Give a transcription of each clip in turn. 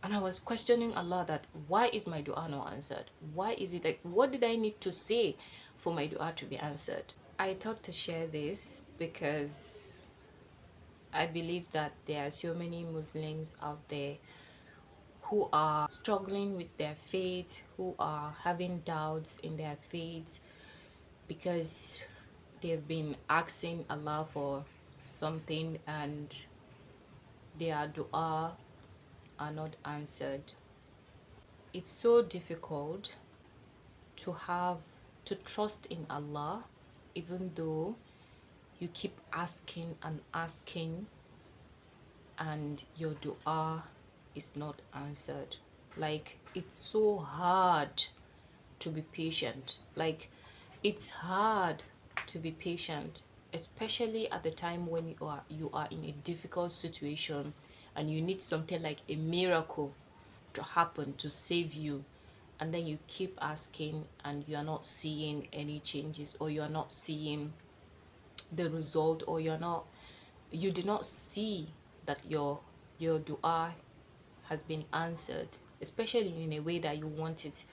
And I was questioning Allah that why is my dua not answered? Why is it like, what did I need to say for my dua to be answered? I thought to share this because I believe that there are so many Muslims out there who are struggling with their faith, who are having doubts in their faith because they've been asking Allah for something and their dua are not answered. It's so difficult to have to trust in Allah even though you keep asking and asking and your dua is not answered. Like, it's so hard to be patient. Like, it's hard to be patient, especially at the time when you are in a difficult situation and you need something like a miracle to happen to save you, and then you keep asking and you are not seeing any changes, or you are not seeing the result, or you do not see that your dua has been answered, especially in a way that you want it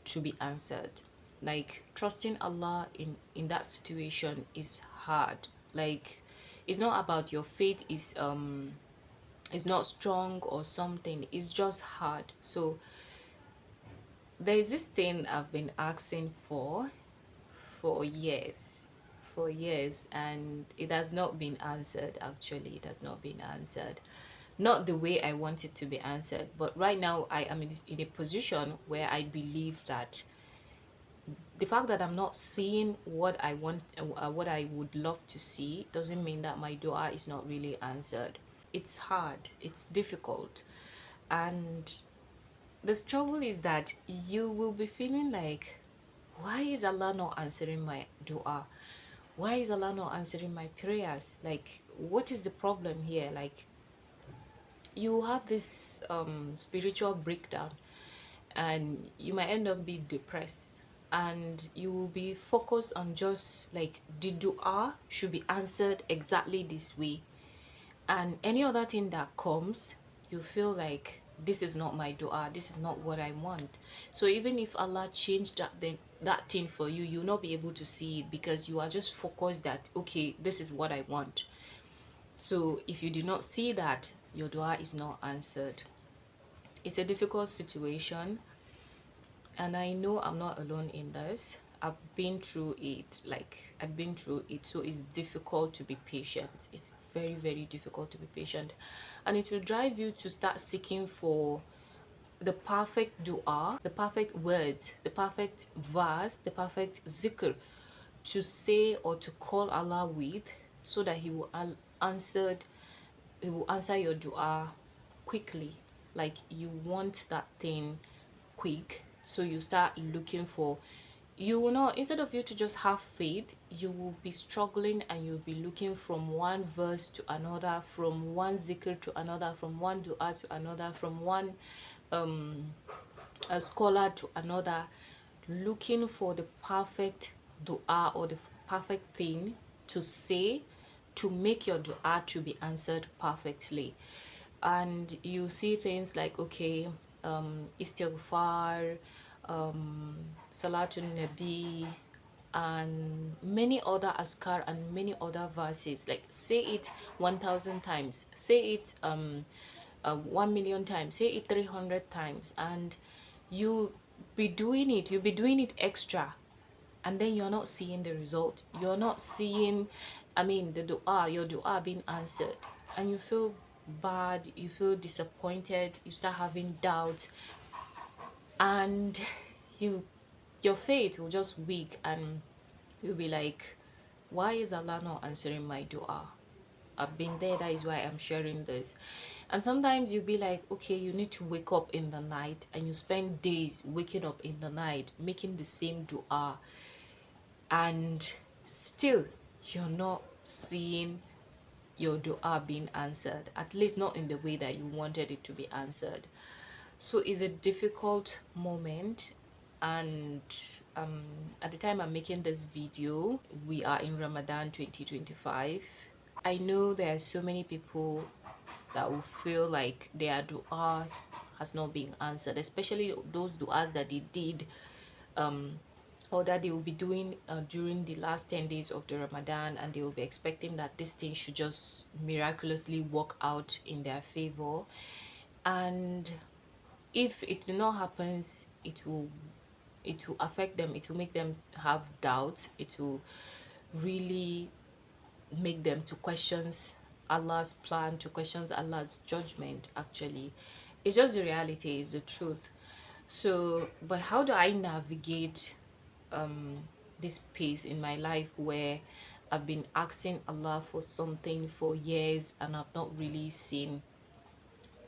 to be answered. Like, trusting Allah in that situation is hard. Like, it's not about your faith is not strong or something, it's just hard. So there's this thing I've been asking for years, and it has not been answered. Actually, it has not been answered, not the way I want it to be answered. But right now I am in a position where I believe that the fact that I'm not seeing what I want, what I would love to see, doesn't mean that my dua is not really answered. It's hard, it's difficult, and the struggle is that you will be feeling like, why is Allah not answering my dua? Why is Allah not answering my prayers? Like, what is the problem here? Like, you have this spiritual breakdown, and you might end up being depressed, and you will be focused on just like the dua should be answered exactly this way, and any other thing that comes, you feel like, this is not my dua, this is not what I want. So even if Allah changed that thing for you, you'll not be able to see it because you are just focused that, okay, this is what I want. So if you do not see that, your dua is not answered. It's a difficult situation, and I know I'm not alone in this. I've been through it. Like, I've been through it. So it's difficult to be patient. It's very, very difficult to be patient, and it will drive you to start seeking for the perfect dua, the perfect words, the perfect verse, the perfect zikr to say or to call Allah with, so that he will answer your dua quickly. Like, you want that thing quick, so you start looking for, you will not, instead of you to just have faith, you will be struggling and you'll be looking from one verse to another, from one zikr to another, from one dua to another, from one a scholar to another, looking for the perfect dua or the perfect thing to say to make your dua to be answered perfectly. And you see things like, okay, istighfar, salatun nabi, and many other askar and many other verses, like say it 1,000 times, say it 1,000,000 times, say it 300 times, and you you'll be doing it extra, and then you're not seeing the result, you're not seeing, I mean, the dua, your dua being answered, and you feel bad, you feel disappointed, you start having doubts, and you your faith will just weak, and you'll be like, why is Allah not answering my dua? I've been there, that is why I'm sharing this. And sometimes you'll be like, okay, you need to wake up in the night, and you spend days waking up in the night making the same dua, and still you're not seeing your dua being answered, at least not in the way that you wanted it to be answered. So it's a difficult moment. And at the time I'm making this video, we are in Ramadan 2025. I know there are so many people that will feel like their dua has not been answered, especially those du'as that they did or that they will be doing during the last 10 days of the Ramadan, and they will be expecting that this thing should just miraculously work out in their favor. And if it do not happens, it will affect them, it will make them have doubt, it will really make them to questions Allah's plan, to questions Allah's judgment. Actually, it's just the reality, is the truth. So but how do I navigate this pace in my life where I've been asking Allah for something for years and I've not really seen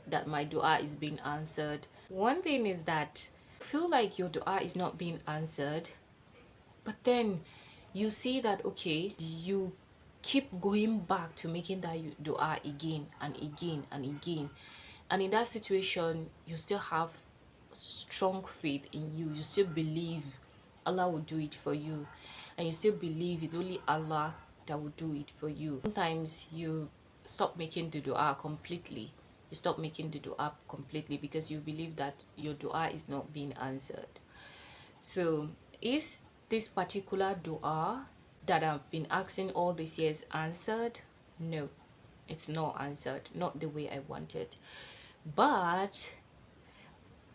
that my dua is being answered? One thing is that feel like your dua is not being answered, but then you see that okay, you keep going back to making that dua again and again and again, and in that situation you still have strong faith in you, you still believe Allah will do it for you, and you still believe it's only Allah that will do it for you. Sometimes you stop making the dua completely, because you believe that your dua is not being answered. So is this particular dua that I've been asking all these years answered? No, it's not answered, not the way I wanted. But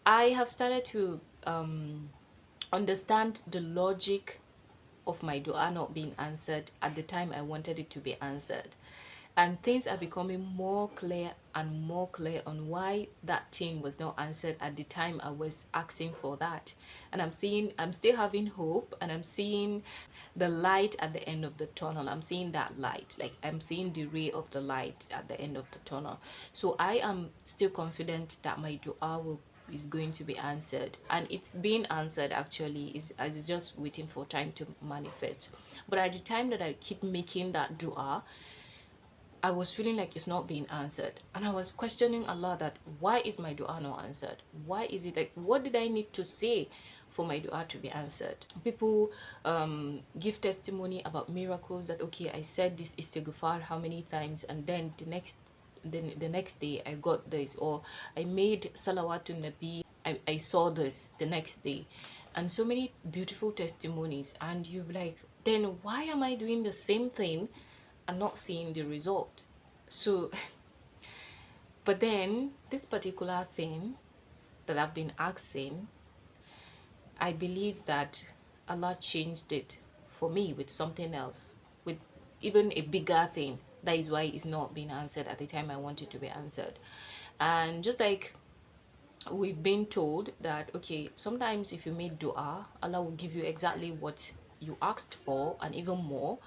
I have started to understand the logic of my dua not being answered at the time I wanted it to be answered. And things are becoming more clear and more clear on why that thing was not answered at the time I was asking for that. And I'm still having hope, and I'm seeing the light at the end of the tunnel. I'm seeing that light, like I'm seeing the ray of the light at the end of the tunnel. So I am still confident that my dua is going to be answered, and it's being answered. Actually, is just waiting for time to manifest. But at the time that I keep making that dua, I was feeling like it's not being answered, and I was questioning Allah that why is my dua not answered? Why is it, like, what did I need to say for my dua to be answered? People give testimony about miracles, that okay, I said this istighfar how many times, and then the next day I got this, or I made salawatun nabi, I saw this the next day, and so many beautiful testimonies. And you're like, then why am I doing the same thing and not seeing the result? So but then this particular thing that I've been asking, I believe that Allah changed it for me with something else, with even a bigger thing. That is why it's not being answered at the time I want it to be answered. And just like we've been told that okay, sometimes if you make dua, Allah will give you exactly what you asked for and even more.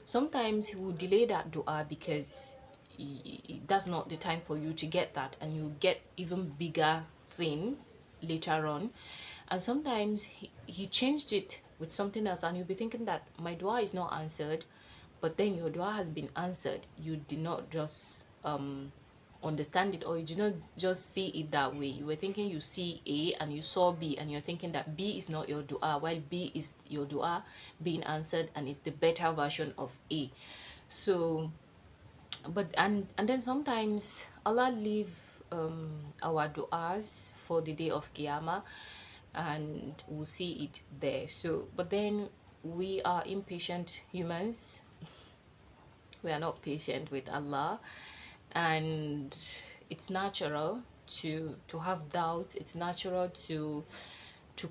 Sometimes He will delay that dua because that's not the time for you to get that, and you get even bigger thing later on. And sometimes he changed it with something else, and you'll be thinking that my dua is not answered, but then your dua has been answered. You did not just understand it, or you did not just see it that way. You were thinking you see A and you saw B, and you're thinking that B is not your dua, while B is your dua being answered, and it's the better version of A. So but and then sometimes Allah leave our du'as for the day of Qiyamah, and we'll see it there. So but then we are impatient humans, we are not patient with Allah, and it's natural to have doubts. It's natural to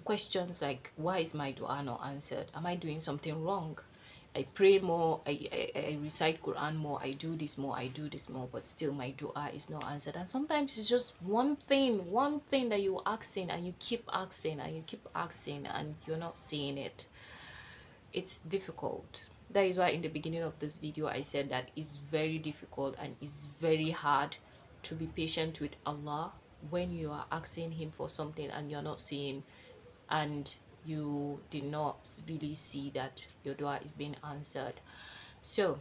questions like, why is my dua not answered? Am I doing something wrong? I pray more, I recite Quran more, I do this more, but still my dua is not answered. And sometimes it's just one thing that you're asking, and you keep asking and you keep asking, and you're not seeing it. It's difficult. That is why in the beginning of this video I said that it's very difficult and it's very hard to be patient with Allah when you are asking Him for something and you're not seeing, and you did not really see that your dua is being answered. So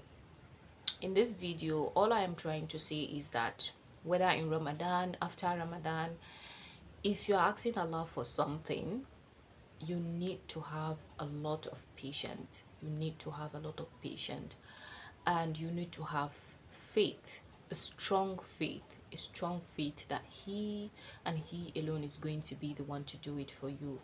in this video, all I am trying to say is that whether in Ramadan, after Ramadan, if you're asking Allah for something, you need to have a lot of patience. And you need to have faith, a strong faith, a strong faith that he and he alone is going to be the one to do it for you.